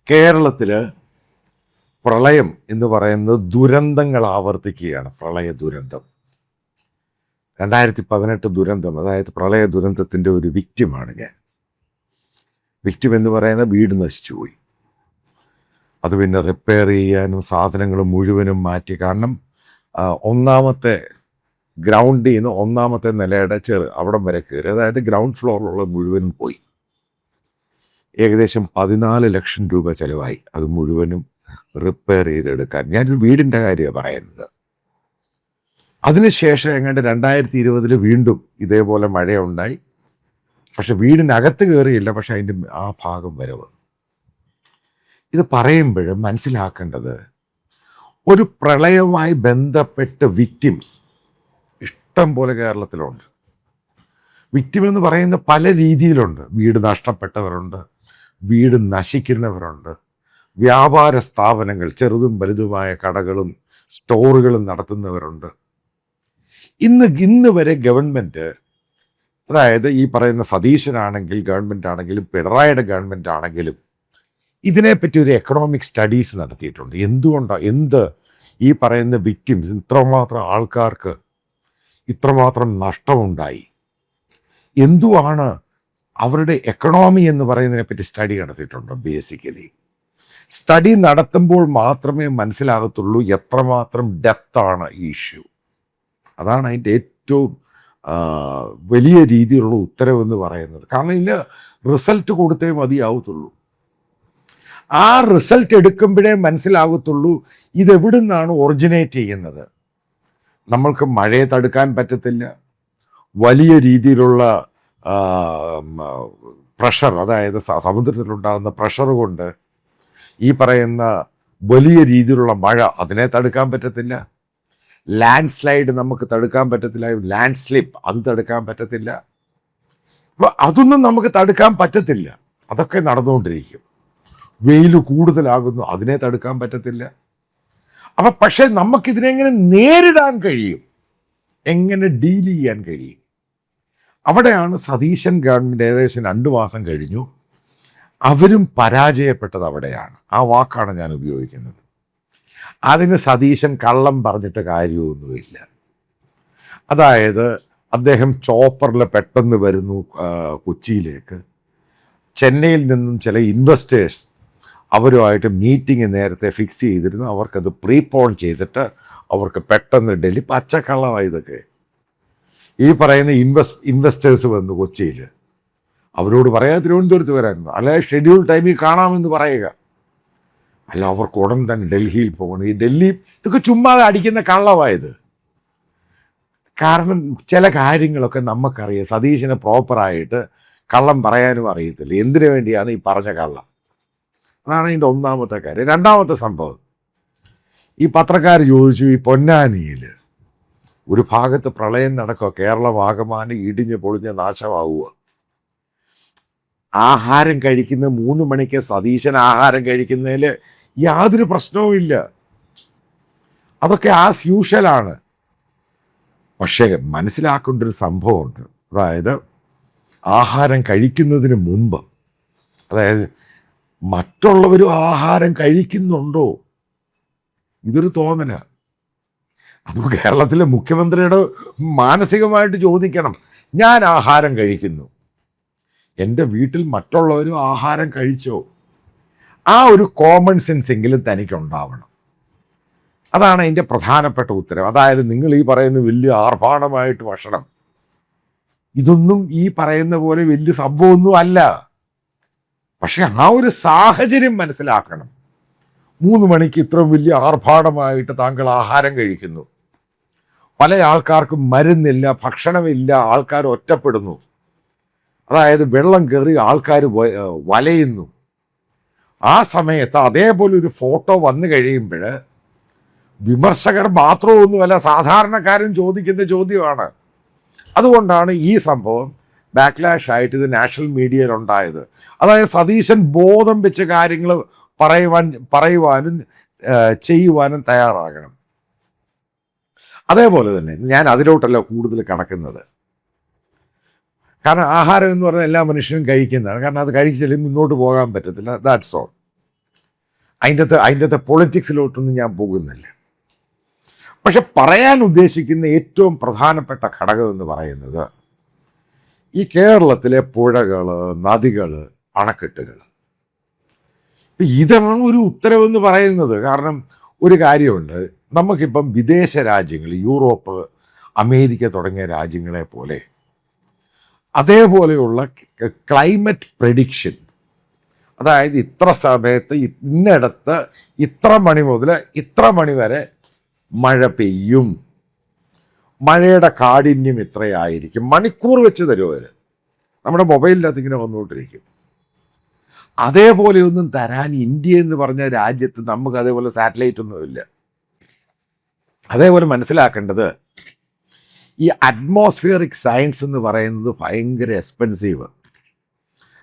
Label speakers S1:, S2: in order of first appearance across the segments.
S1: കേരളത്തിൽ പ്രളയം എന്ന് പറയുന്നത് ദുരന്തങ്ങൾ ആവർത്തിക്കുകയാണ്. പ്രളയ ദുരന്തം 2018 ദുരന്തം, അതായത് പ്രളയ ദുരന്തത്തിൻ്റെ ഒരു വിക്റ്റിമാണ് ഞാൻ. വിക്റ്റിം എന്ന് പറയുന്ന വീട് നശിച്ചുപോയി. അത് പിന്നെ റിപ്പയർ ചെയ്യാനും സാധനങ്ങൾ മുഴുവനും മാറ്റി. കാരണം ഒന്നാമത്തെ ഗ്രൗണ്ടിൽ നിന്ന് ഒന്നാമത്തെ നിലയുടെ അവിടം വരെ കയറി, അതായത് ഗ്രൗണ്ട് ഫ്ലോറിലുള്ള മുഴുവനും പോയി. ഏകദേശം 14 ലക്ഷം രൂപ ചിലവായി അത് മുഴുവനും റിപ്പയർ ചെയ്തെടുക്കാൻ. ഞാനൊരു വീടിൻ്റെ കാര്യമാണ് പറയുന്നത്. അതിനുശേഷം എങ്ങാണ്ട് 2020 വീണ്ടും ഇതേപോലെ മഴയുണ്ടായി. പക്ഷെ വീടിനകത്ത് കയറിയില്ല, പക്ഷെ അതിൻ്റെ ആ ഭാഗം വരെ വന്നു. ഇത് പറയുമ്പോൾ മനസ്സിലാക്കേണ്ടത്, ഒരു പ്രളയവുമായി ബന്ധപ്പെട്ട് വിക്റ്റിംസ് ഇഷ്ടം പോലെ കേരളത്തിലുണ്ട്. വിക്റ്റിം എന്ന് പറയുന്ന പല രീതിയിലുണ്ട്. വീട് നഷ്ടപ്പെട്ടവരുണ്ട്, വീട് നശിക്കുന്നവരുണ്ട്, വ്യാപാര സ്ഥാപനങ്ങൾ ചെറുതും വലുതുമായ കടകളും സ്റ്റോറുകളും നടത്തുന്നവരുണ്ട്. ഇന്ന് വരെ ഗവൺമെൻറ്, അതായത് ഈ പറയുന്ന സതീശനാണെങ്കിൽ ഗവൺമെൻറ് ആണെങ്കിലും പിണറായിയുടെ ഗവൺമെൻറ് ആണെങ്കിലും ഇതിനെപ്പറ്റി ഒരു എക്കണോമിക് സ്റ്റഡീസ് നടത്തിയിട്ടുണ്ട്. എന്തുകൊണ്ടാണ് ഈ പറയുന്ന വിക്റ്റിംസ് ഇത്രമാത്രം ആൾക്കാർക്ക് ഇത്രമാത്രം നഷ്ടമുണ്ടായി, എന്തുവാണ് അവരുടെ എക്കണോമി എന്ന് പറയുന്നതിനെപ്പറ്റി സ്റ്റഡി നടത്തിയിട്ടുണ്ട്. ബേസിക്കലി സ്റ്റഡി നടത്തുമ്പോൾ മാത്രമേ മനസ്സിലാകത്തുള്ളൂ എത്രമാത്രം ഡെപ്താണ് ഈ ഇഷ്യൂ. അതാണ് അതിൻ്റെ ഏറ്റവും വലിയ രീതിയിലുള്ള ഉത്തരവെന്ന് പറയുന്നത്. കാരണം ഇതിന് റിസൾട്ട് കൊടുത്തേ മതിയാവത്തുള്ളൂ. ആ റിസൾട്ട് എടുക്കുമ്പോഴേ മനസ്സിലാകത്തുള്ളൂ ഇതെവിടെ നിന്നാണ് ഒറിജിനേറ്റ് ചെയ്യുന്നത്. നമ്മൾക്ക് മഴയെ തടുക്കാൻ പറ്റത്തില്ല. വലിയ രീതിയിലുള്ള പ്രഷർ, അതായത് സമുദ്രത്തിലുണ്ടാകുന്ന പ്രഷർ കൊണ്ട് ഈ പറയുന്ന വലിയ രീതിയിലുള്ള മഴ, അതിനെ തടുക്കാൻ പറ്റത്തില്ല. ലാൻഡ് സ്ലൈഡ് നമുക്ക് തടുക്കാൻ പറ്റത്തില്ല. ലാൻഡ് സ്ലിപ്പ് അത് തടുക്കാൻ പറ്റത്തില്ല. അപ്പോൾ അതൊന്നും നമുക്ക് തടുക്കാൻ പറ്റത്തില്ല. അതൊക്കെ നടന്നുകൊണ്ടിരിക്കും. വെയിൽ കൂടുതലാകുന്നു, അതിനെ തടുക്കാൻ പറ്റത്തില്ല. അപ്പം പക്ഷേ നമുക്കിതിനെങ്ങനെ നേരിടാൻ കഴിയും, എങ്ങനെ ഡീൽ ചെയ്യാൻ കഴിയും? അവിടെയാണ് സതീശൻ ഗവൺമെൻറ് ഏകദേശം 2 മാസം കഴിഞ്ഞു, അവരും പരാജയപ്പെട്ടത് അവിടെയാണ്. ആ വാക്കാണ് ഞാൻ ഉപയോഗിക്കുന്നത്. അതിന് സതീശൻ കള്ളം പറഞ്ഞിട്ട് കാര്യമൊന്നുമില്ല. അതായത് അദ്ദേഹം ചോപ്പറിൽ പെട്ടെന്ന് വരുന്നു കൊച്ചിയിലേക്ക്. ചെന്നൈയിൽ നിന്നും ചില ഇൻവെസ്റ്റേഴ്സ് അവരുമായിട്ട് മീറ്റിംഗ് നേരത്തെ ഫിക്സ് ചെയ്തിരുന്നു. അവർക്കത് പ്രീപോൺ ചെയ്തിട്ട് അവർക്ക് പെട്ടെന്ന് ഡൽഹി, പച്ചക്കള്ളമായി ഇതൊക്കെ. ഈ പറയുന്ന ഇൻവെസ്റ്റേഴ്സ് വന്നു കൊച്ചിയിൽ. അവരോട് പറയാം തിരുവനന്തപുരത്ത് വരാൻ, അല്ലെ ഷെഡ്യൂൾ ടൈമിൽ കാണാമെന്ന് പറയുക, അല്ല അവർക്ക് ഉടൻ തന്നെ ഡൽഹിയിൽ പോകണം. ഈ ഡൽഹി ഇതൊക്കെ ചുമ്മാതെ അടിക്കുന്ന കള്ളമായത്. കാരണം ചില കാര്യങ്ങളൊക്കെ നമുക്കറിയാം. സതീശന് പ്രോപ്പറായിട്ട് കള്ളം പറയാനും അറിയത്തില്ല. എന്തിനു വേണ്ടിയാണ് ഈ പറഞ്ഞ കള്ളം? അതാണ് ഇതിൻ്റെ ഒന്നാമത്തെ കാര്യം. രണ്ടാമത്തെ സംഭവം, ഈ പത്രക്കാർ ചോദിച്ചു, ഈ പൊന്നാനിയിൽ ഒരു ഭാഗത്ത് പ്രളയം നടക്കുക, കേരളം ആകമാനം ഇടിഞ്ഞ് പൊളിഞ്ഞ് നാശമാവുക. ആഹാരം കഴിക്കുന്ന 3 മണിക്ക് സതീശൻ ആഹാരം കഴിക്കുന്നതിൽ യാതൊരു പ്രശ്നവുമില്ല. അതൊക്കെ ആസ് യൂഷ്വലാണ്. പക്ഷേ മനസ്സിലാക്കേണ്ട ഒരു സംഭവമുണ്ട്. അതായത് ആഹാരം കഴിക്കുന്നതിന് മുമ്പ്, അതായത് മറ്റുള്ളവരും ആഹാരം കഴിക്കുന്നുണ്ടോ, ഇതൊരു തോന്നല. അത് കേരളത്തിലെ മുഖ്യമന്ത്രിയുടെ മാനസികമായിട്ട് ചോദിക്കണം. ഞാൻ ആഹാരം കഴിക്കുന്നു, എൻ്റെ വീട്ടിൽ മറ്റുള്ളവരും ആഹാരം കഴിച്ചോ? ആ ഒരു കോമൺ സെൻസ് എങ്കിലും തനിക്കുണ്ടാവണം. അതാണ് അതിൻ്റെ പ്രധാനപ്പെട്ട ഉത്തരം. അതായത് നിങ്ങൾ ഈ പറയുന്ന വലിയ ആർഭാടമായിട്ട് ഭക്ഷണം, ഇതൊന്നും ഈ പറയുന്ന പോലെ വലിയ സംഭവമൊന്നും അല്ല. പക്ഷെ ആ ഒരു സാഹചര്യം മനസ്സിലാക്കണം. 3 മണിക്ക് ഇത്രയും വലിയ ആർഭാടമായിട്ട് താങ്കൾ ആഹാരം കഴിക്കുന്നു. പല ആൾക്കാർക്കും മരുന്നില്ല, ഭക്ഷണമില്ല, ആൾക്കാർ ഒറ്റപ്പെടുന്നു. അതായത് വെള്ളം കയറി ആൾക്കാർ വലയുന്നു. ആ സമയത്ത് അതേപോലെ ഒരു ഫോട്ടോ വന്നു കഴിയുമ്പോൾ വിമർശകർ മാത്രമൊന്നുമല്ല, സാധാരണക്കാരൻ ചോദിക്കുന്ന ചോദ്യമാണ്. അതുകൊണ്ടാണ് ഈ സംഭവം ബാക്ക്ലാഷ് ആയിട്ട് ഇത് നാഷണൽ മീഡിയയിലുണ്ടായത്. അതായത് സതീശൻ ബോധം വെച്ച കാര്യങ്ങൾ പറയുവാനും ചെയ്യുവാനും തയ്യാറാകണം. അതേപോലെ തന്നെ ഞാൻ അതിലോട്ടല്ല കൂടുതൽ കടക്കുന്നത്. കാരണം ആഹാരം എന്ന് പറഞ്ഞാൽ എല്ലാ മനുഷ്യനും കഴിക്കുന്നതാണ്. കാരണം അത് കഴിച്ചില്ലെങ്കിൽ മുന്നോട്ട് പോകാൻ പറ്റത്തില്ല. That's all. അതിൻ്റെ പൊളിറ്റിക്സിലോട്ടൊന്നും ഞാൻ പോകുന്നില്ല. പക്ഷെ പറയാൻ ഉദ്ദേശിക്കുന്ന ഏറ്റവും പ്രധാനപ്പെട്ട ഘടകം എന്ന് പറയുന്നത് ഈ കേരളത്തിലെ പുഴകൾ, നദികൾ, അണക്കെട്ടുകൾ. ഇതാണ് ഒരു ഉത്തരവെന്ന് പറയുന്നത്. കാരണം ഒരു കാര്യമുണ്ട്, നമുക്കിപ്പം വിദേശ രാജ്യങ്ങൾ, യൂറോപ്പ്, അമേരിക്ക തുടങ്ങിയ രാജ്യങ്ങളെ പോലെ അതേപോലെയുള്ള ക്ലൈമറ്റ് പ്രെഡിക്ഷൻ, അതായത് ഇത്ര സമയത്ത് ഇന്നിടത്ത് ഇത്ര മണി മുതൽ ഇത്ര മണി വരെ മഴ പെയ്യും, മഴയുടെ കാഠിന്യം ഇത്രയായിരിക്കും, മണിക്കൂർ വെച്ച് തരും അവർ. നമ്മുടെ മൊബൈലിനകത്ത് ഇങ്ങനെ വന്നുകൊണ്ടിരിക്കും. അതേപോലെയൊന്നും തരാൻ ഇന്ത്യ എന്ന് പറഞ്ഞ രാജ്യത്ത് നമുക്ക് അതേപോലെ സാറ്റലൈറ്റ് ഒന്നുമില്ല. അതേപോലെ മനസ്സിലാക്കേണ്ടത് ഈ അറ്റ്മോസ്ഫിയറിക് സയൻസ് എന്ന് പറയുന്നത് ഭയങ്കര എക്സ്പെൻസീവ്.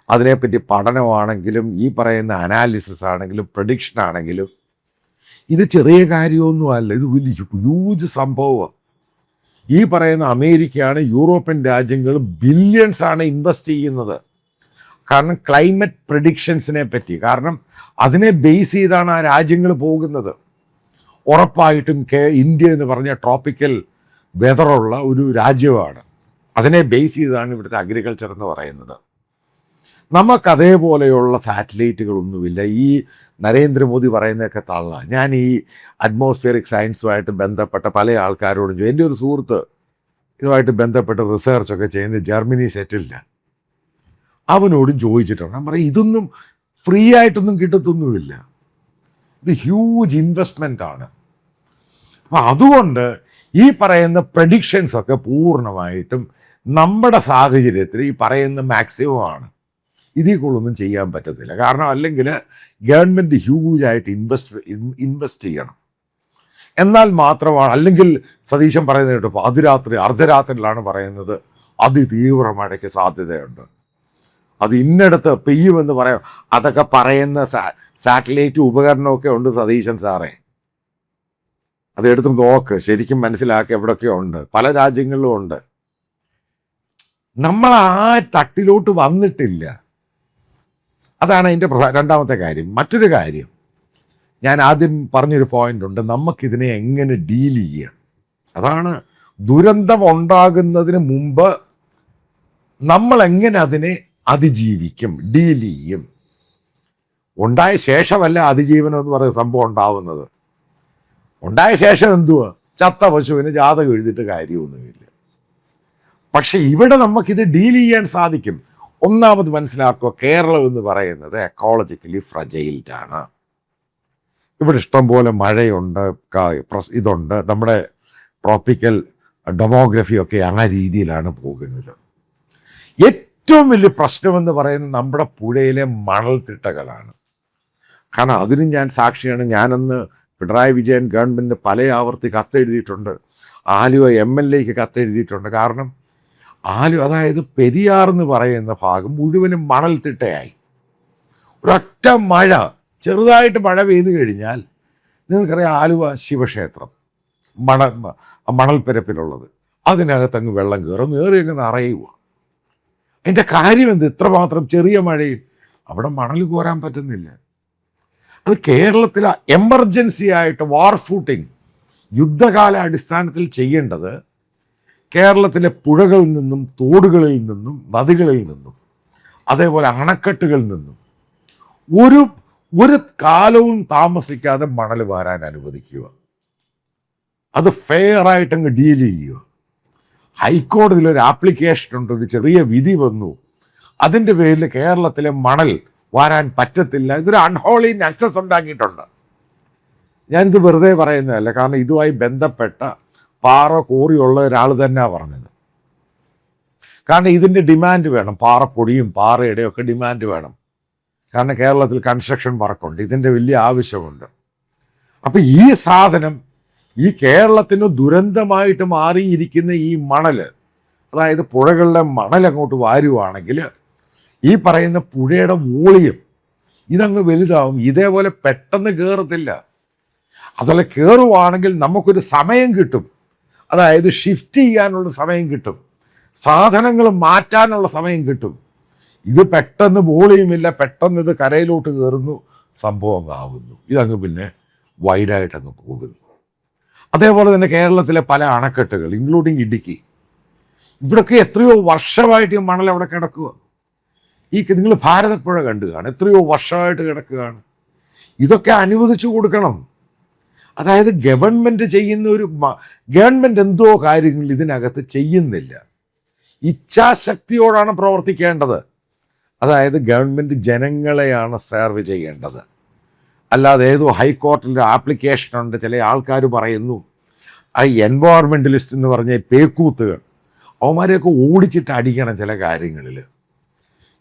S1: അതിനെപ്പറ്റി പഠനമാണെങ്കിലും ഈ പറയുന്ന അനാലിസിസ് ആണെങ്കിലും പ്രഡിക്ഷൻ ആണെങ്കിലും ഇത് ചെറിയ കാര്യമൊന്നുമല്ല. ഇത് വലിയ ഹ്യൂജ് സംഭവമാണ്. ഈ പറയുന്ന അമേരിക്കയാണ്, യൂറോപ്യൻ രാജ്യങ്ങൾ ബില്യൺസാണ് ഇൻവെസ്റ്റ് ചെയ്യുന്നത്. കാരണം ക്ലൈമറ്റ് പ്രഡിക്ഷൻസിനെ പറ്റി, കാരണം അതിനെ ബേസ് ചെയ്താണ് ആ രാജ്യങ്ങൾ പോകുന്നത്. ഉറപ്പായിട്ടും ഇന്ത്യ എന്ന് പറഞ്ഞ ട്രോപ്പിക്കൽ വെതറുള്ള ഒരു രാജ്യമാണ്. അതിനെ ബേസ് ചെയ്താണ് ഇവിടുത്തെ അഗ്രികൾച്ചർ എന്ന് പറയുന്നത്. നമുക്കതേപോലെയുള്ള സാറ്റലൈറ്റുകളൊന്നുമില്ല. ഈ നരേന്ദ്രമോദി പറയുന്നതൊക്കെ തള്ള. ഞാൻ ഈ അറ്റ്മോസ്ഫിയറിക് സയൻസുമായിട്ട് ബന്ധപ്പെട്ട പല ആൾക്കാരോടും ചോദിച്ചു. എൻ്റെ ഒരു സുഹൃത്ത് ഇതുമായിട്ട് ബന്ധപ്പെട്ട റിസർച്ചൊക്കെ ചെയ്യുന്നത് ജർമ്മനി സെറ്റിൽഡ്, അവനോടും ചോദിച്ചിട്ടുണ്ട്. ഞാൻ പറയും ഇതൊന്നും ഫ്രീ ആയിട്ടൊന്നും കിട്ടത്തൊന്നുമില്ല, ഇത് ഹ്യൂജ് ഇൻവെസ്റ്റ്മെൻ്റ് ആണ്. അപ്പം അതുകൊണ്ട് ഈ പറയുന്ന പ്രഡിക്ഷൻസൊക്കെ പൂർണ്ണമായിട്ടും നമ്മുടെ സാഹചര്യത്തിൽ ഈ പറയുന്ന മാക്സിമമാണ്. ഇതിൽ കൂടുതലൊന്നും ചെയ്യാൻ പറ്റത്തില്ല. കാരണം അല്ലെങ്കിൽ ഗവൺമെൻറ് ഹ്യൂജായിട്ട് ഇൻവെസ്റ്റ് ചെയ്യണം. എന്നാൽ മാത്രമാണ്, അല്ലെങ്കിൽ സതീശൻ പറയുന്നത് കേട്ടോ, അർദ്ധരാത്രിയിലാണ് പറയുന്നത് അതിതീവ്ര മഴയ്ക്ക് സാധ്യതയുണ്ട്, അത് ഇന്നടത്ത് പെയ്യുമെന്ന് പറയാം. അതൊക്കെ പറയുന്ന സാറ്റലൈറ്റ് ഉപകരണമൊക്കെ ഉണ്ട് സതീശൻ സാറേ. അതെടുത്ത് നോക്ക്, ശരിക്കും മനസ്സിലാക്കി. എവിടെയൊക്കെ ഉണ്ട്, പല രാജ്യങ്ങളിലും ഉണ്ട്. നമ്മൾ ആ തട്ടിലോട്ട് വന്നിട്ടില്ല. അതാണ് അതിൻ്റെ രണ്ടാമത്തെ കാര്യം. മറ്റൊരു കാര്യം, ഞാൻ ആദ്യം പറഞ്ഞൊരു പോയിന്റ് ഉണ്ട്, നമുക്കിതിനെ എങ്ങനെ ഡീൽ ചെയ്യാം. അതാണ് ദുരന്തം ഉണ്ടാകുന്നതിന് മുമ്പ് നമ്മൾ എങ്ങനെ അതിനെ അതിജീവിക്കും, ഡീൽ ചെയ്യും. ഉണ്ടായ ശേഷമല്ല അതിജീവനം എന്ന് പറയുന്ന സംഭവം ഉണ്ടാവുന്നത്. ഉണ്ടായ ശേഷം എന്തുവാ, ചത്ത പശുവിന് ജാതകം എഴുതിയിട്ട് കാര്യമൊന്നുമില്ല. പക്ഷെ ഇവിടെ നമുക്കിത് ഡീൽ ചെയ്യാൻ സാധിക്കും. ഒന്നാമത് മനസ്സിലാക്കുക, കേരളം എന്ന് പറയുന്നത് എക്കോളജിക്കലി ഫ്രജൈൽഡാണ്. ഇവിടെ ഇഷ്ടംപോലെ മഴയുണ്ട്, ഇതുണ്ട്. നമ്മുടെ ട്രോപ്പിക്കൽ ഡെമോഗ്രഫിയൊക്കെ ആ രീതിയിലാണ് പോകുന്നത്. ഏറ്റവും വലിയ പ്രശ്നമെന്ന് പറയുന്നത് നമ്മുടെ പുഴയിലെ മണൽത്തിട്ടകളാണ്. കാരണം അതിനും ഞാൻ സാക്ഷിയാണ്. ഞാനന്ന് പിണറായി വിജയൻ ഗവൺമെൻറ് പല ആവർത്തി കത്തെഴുതിയിട്ടുണ്ട്, ആലുവ MLAക്ക് കത്തെഴുതിയിട്ടുണ്ട്. കാരണം അതായത് പെരിയാർ എന്ന് പറയുന്ന ഭാഗം മുഴുവനും മണൽത്തിട്ടയായി. ഒരൊറ്റ മഴ, ചെറുതായിട്ട് മഴ പെയ്തു കഴിഞ്ഞാൽ, നിങ്ങൾക്കറിയാം ആലുവ ശിവക്ഷേത്രം മണൽപ്പരപ്പിലുള്ളത്, അതിനകത്ത് അങ്ങ് വെള്ളം കയറും, അങ്ങ് നിറയുക. അതിൻ്റെ കാര്യം എന്ത്? ഇത്രമാത്രം ചെറിയ മഴയിൽ അവിടെ മണൽ കോരാൻ പറ്റുന്നില്ല. അത് കേരളത്തിലെ എമർജൻസി ആയിട്ട് വാർ ഫൂട്ടിങ്, യുദ്ധകാല അടിസ്ഥാനത്തിൽ ചെയ്യേണ്ടത് കേരളത്തിലെ പുഴകളിൽ നിന്നും, തോടുകളിൽ നിന്നും, നദികളിൽ നിന്നും, അതേപോലെ അണക്കെട്ടുകളിൽ നിന്നും ഒരു കാലവും താമസിക്കാതെ മണൽ വാരാൻ അനുവദിക്കുക. അത് ഫെയർ ആയിട്ടങ്ങ് ഡീൽ ചെയ്യുക. ഹൈക്കോടതിയിൽ ഒരു ആപ്ലിക്കേഷൻ ഉണ്ട്, ഒരു ചെറിയ വിധി വന്നു, അതിൻ്റെ പേരിൽ കേരളത്തിലെ മണൽ വാരാൻ പറ്റത്തില്ല. ഇതൊരു അൺഹോളി ആക്സസ് ഉണ്ടാക്കിയിട്ടുണ്ട്. ഞാനിത് വെറുതെ പറയുന്നതല്ല, കാരണം ഇതുമായി ബന്ധപ്പെട്ട പാറ കോറിയുള്ള ഒരാൾ തന്നെയാണ് പറഞ്ഞത്. കാരണം ഇതിൻ്റെ ഡിമാൻഡ് വേണം, പാറപ്പൊടിയും പാറയുടെയും ഒക്കെ ഡിമാൻഡ് വേണം. കാരണം കേരളത്തിൽ കൺസ്ട്രക്ഷൻ വർക്കുണ്ട്, ഇതിൻ്റെ വലിയ ആവശ്യമുണ്ട്. അപ്പം ഈ സാധനം ഈ കേരളത്തിന് ദുരന്തമായിട്ട് മാറിയിരിക്കുന്ന ഈ മണൽ, അതായത് പുഴകളിലെ മണൽ അങ്ങോട്ട് വാരുവാണെങ്കിൽ ഈ പറയുന്ന പുഴയുടെ വോളിയം ഇതങ്ങ് വലുതാവും. ഇതേപോലെ പെട്ടെന്ന് കയറത്തില്ല. അതുപോലെ കയറുവാണെങ്കിൽ നമുക്കൊരു സമയം കിട്ടും, അതായത് ഷിഫ്റ്റ് ചെയ്യാനുള്ള സമയം കിട്ടും, സാധനങ്ങൾ മാറ്റാനുള്ള സമയം കിട്ടും. ഇത് പെട്ടെന്ന് വോളിയുമില്ല, പെട്ടെന്ന് ഇത് കരയിലോട്ട് കയറുന്നു, സംഭവം ആവുന്നു. ഇതങ്ങ് പിന്നെ വൈഡായിട്ട് അങ്ങ് പോകുന്നു. അതേപോലെ തന്നെ കേരളത്തിലെ പല അണക്കെട്ടുകൾ ഇൻക്ലൂഡിങ് ഇടുക്കി, ഇവിടൊക്കെ എത്രയോ വർഷമായിട്ട് ഈ മണൽ അവിടെ കിടക്കുക. നിങ്ങൾ ഭാരതപ്പുഴ കണ്ടു കാണും, എത്രയോ വർഷമായിട്ട് കിടക്കുകയാണ്. ഇതൊക്കെ അനുവദിച്ചു കൊടുക്കണം. അതായത് ഗവൺമെൻറ് ചെയ്യുന്ന ഗവൺമെൻറ് എന്തോ കാര്യങ്ങൾ ഇതിനകത്ത് ചെയ്യുന്നില്ല. ഇച്ഛാശക്തിയോടാണ് പ്രവർത്തിക്കേണ്ടത്. അതായത് ഗവൺമെൻറ് ജനങ്ങളെയാണ് സെർവ് ചെയ്യേണ്ടത്. അല്ലാതെ ഏതോ ഹൈക്കോർട്ടിൽ ആപ്ലിക്കേഷനുണ്ട്, ചില ആൾക്കാർ പറയുന്നു ആ എൻവയോൺമെൻ്റലിസ്റ്റ് എന്ന് പറഞ്ഞ പേക്കൂത്തുകൾ, അവന്മാരെയൊക്കെ ഓടിച്ചിട്ട് അടിക്കണം ചില കാര്യങ്ങളിൽ.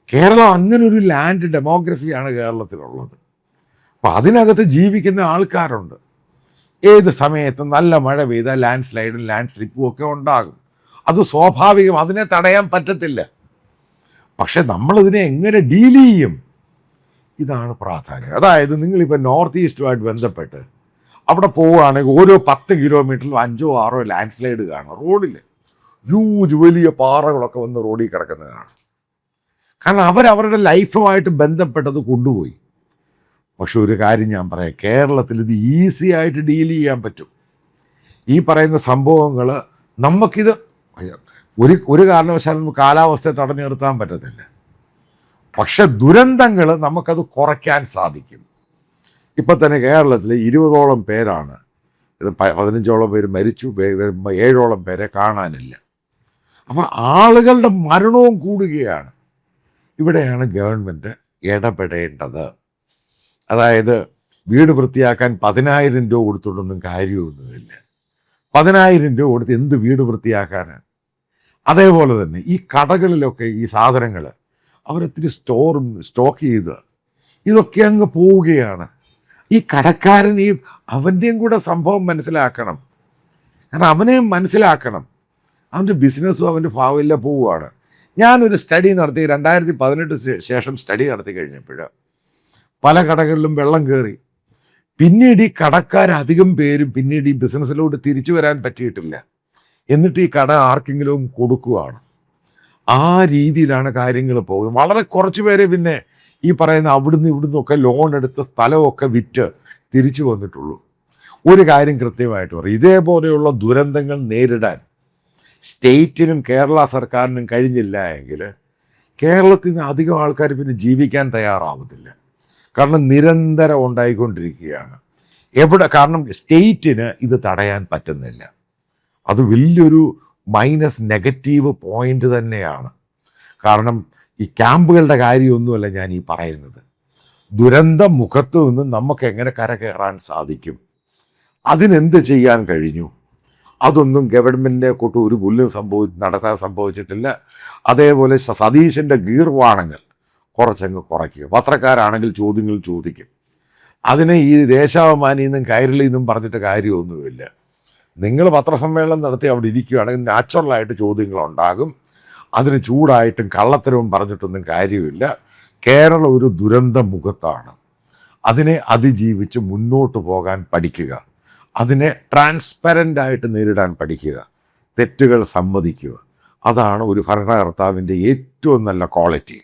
S1: കേരളം അങ്ങനൊരു ലാൻഡ് ഡെമോഗ്രഫിയാണ് കേരളത്തിലുള്ളത്. അപ്പം അതിനകത്ത് ജീവിക്കുന്ന ആൾക്കാരുണ്ട്. ഏത് സമയത്തും നല്ല മഴ പെയ്താൽ ലാൻഡ് സ്ലൈഡും ലാൻഡ് സ്ലിപ്പും ഒക്കെ ഉണ്ടാകും. അത് സ്വാഭാവികം, അതിനെ തടയാൻ പറ്റത്തില്ല. പക്ഷെ നമ്മളിതിനെ എങ്ങനെ ഡീൽ ചെയ്യും, ഇതാണ് പ്രാധാന്യം. അതായത് നിങ്ങളിപ്പോൾ നോർത്ത് ഈസ്റ്റുമായിട്ട് ബന്ധപ്പെട്ട് അവിടെ പോവുകയാണെങ്കിൽ ഓരോ 10 കിലോമീറ്ററിലും 5 or 6 ലാൻഡ് സ്ലൈഡ് കാണും റോഡിൽ. ഹ്യൂജ് വലിയ പാറകളൊക്കെ വന്ന് റോഡിൽ കിടക്കുന്നത് കാണും. കാരണം അവരവരുടെ ലൈഫുമായിട്ട് ബന്ധപ്പെട്ടത് കൊണ്ടുപോയി. പക്ഷെ ഒരു കാര്യം ഞാൻ പറയാം, കേരളത്തിൽ ഇത് ഈസി ആയിട്ട് ഡീൽ ചെയ്യാൻ പറ്റും. ഈ പറയുന്ന സംഭവങ്ങൾ നമുക്കിത് ഒരു കാരണവശാലും കാലാവസ്ഥയെ തടഞ്ഞു നിർത്താൻ പറ്റത്തില്ല. പക്ഷെ ദുരന്തങ്ങൾ നമുക്കത് കുറയ്ക്കാൻ സാധിക്കും. ഇപ്പം തന്നെ കേരളത്തിൽ 20ഓളം പേരാണ്, ഇത് 15ഓളം പേര് മരിച്ചു, 7ഓളം പേരെ കാണാനില്ല. അപ്പം ആളുകളുടെ മരണവും കൂടുകയാണ്. ഇവിടെയാണ് ഗവൺമെൻറ് ഇടപെടേണ്ടത്. അതായത് വീട് വൃത്തിയാക്കാൻ 10,000 രൂപ കൊടുത്തുകൊണ്ടൊന്നും കാര്യമൊന്നുമില്ല. 10,000 രൂപ കൊടുത്ത് എന്ത് വീട് വൃത്തിയാക്കാനാണ്? അതേപോലെ തന്നെ ഈ കടകളിലൊക്കെ ഈ സാധനങ്ങൾ അവരൊത്തിരി സ്റ്റോക്ക് ചെയ്ത് ഇതൊക്കെ അങ്ങ് പോവുകയാണ്. ഈ കടക്കാരൻ അവൻ്റെയും കൂടെ സംഭവം മനസ്സിലാക്കണം. കാരണം അവനെയും മനസ്സിലാക്കണം, അവൻ്റെ ബിസിനസ്സും അവൻ്റെ ഭാവിയില്ല പോവുകയാണ്. ഞാനൊരു സ്റ്റഡി നടത്തി 2018 ശേഷം സ്റ്റഡി നടത്തി കഴിഞ്ഞപ്പോൾ പല കടകളിലും വെള്ളം കയറി. പിന്നീട് ഈ കടക്കാരധികം പേരും പിന്നീട് ഈ ബിസിനസ്സിലോട്ട് തിരിച്ചു വരാൻ പറ്റിയിട്ടില്ല. എന്നിട്ട് ഈ കട ആർക്കെങ്കിലും കൊടുക്കുകയാണ്. ആ രീതിയിലാണ് കാര്യങ്ങൾ പോകുന്നത്. വളരെ കുറച്ച് പേരെ പിന്നെ ഈ പറയുന്ന അവിടുന്ന് ഇവിടുന്നൊക്കെ ലോൺ എടുത്ത് സ്ഥലമൊക്കെ വിറ്റ് തിരിച്ചു വന്നിട്ടുള്ളൂ. ഒരു കാര്യം കൃത്യമായിട്ട് പറയും, ഇതേപോലെയുള്ള ദുരന്തങ്ങൾ നേരിടാൻ സ്റ്റേറ്റിനും കേരള സർക്കാരിനും കഴിഞ്ഞില്ല എങ്കിൽ കേരളത്തിൽ നിന്ന് അധികം ആൾക്കാർ പിന്നെ ജീവിക്കാൻ തയ്യാറാവുന്നില്ല. കാരണം നിരന്തരം ഉണ്ടായിക്കൊണ്ടിരിക്കുകയാണ്. കാരണം സ്റ്റേറ്റിന് ഇത് തടയാൻ പറ്റുന്നില്ല. അത് വലിയൊരു നെഗറ്റീവ് പോയിന്റ് തന്നെയാണ്. കാരണം ഈ ക്യാമ്പുകളുടെ കാര്യമൊന്നുമല്ല ഞാൻ ഈ പറയുന്നത്. ദുരന്ത മുഖത്തു നിന്ന് നമുക്ക് എങ്ങനെ കരകയറാൻ സാധിക്കും, അതിനെന്ത് ചെയ്യാൻ കഴിഞ്ഞു, അതൊന്നും ഗവൺമെൻറ്റിനെ കൊണ്ട് ഒരു പുല്ലും നടത്താൻ സംഭവിച്ചിട്ടില്ല. അതേപോലെ സതീശൻ്റെ ഗീർവാണങ്ങൾ കുറച്ചങ്ങ് കുറയ്ക്കുക. പത്രക്കാരാണെങ്കിൽ ചോദ്യങ്ങൾ ചോദിക്കും. അതിനെ ഈ ദേശാഭിമാനിയിൽ നിന്നും കൈരളിയിൽ നിന്നും പറഞ്ഞിട്ട് കാര്യമൊന്നുമില്ല. നിങ്ങൾ പത്രസമ്മേളനം നടത്തി അവിടെ ഇരിക്കുകയാണെങ്കിൽ നാച്ചുറലായിട്ട് ചോദ്യങ്ങളുണ്ടാകും. അതിന് ചൂടായിട്ടും കള്ളത്തരവും പറഞ്ഞിട്ടൊന്നും കാര്യമില്ല. കേരളം ഒരു ദുരന്ത മുഖത്താണ്. അതിനെ അതിജീവിച്ച് മുന്നോട്ട് പോകാൻ പഠിക്കുക. അതിനെ ട്രാൻസ്പെറൻ്റായിട്ട് നേരിടാൻ പഠിക്കുക. തെറ്റുകൾ സമ്മതിക്കുക. അതാണ് ഒരു ഭരണകർത്താവിൻ്റെ ഏറ്റവും നല്ല ക്വാളിറ്റി.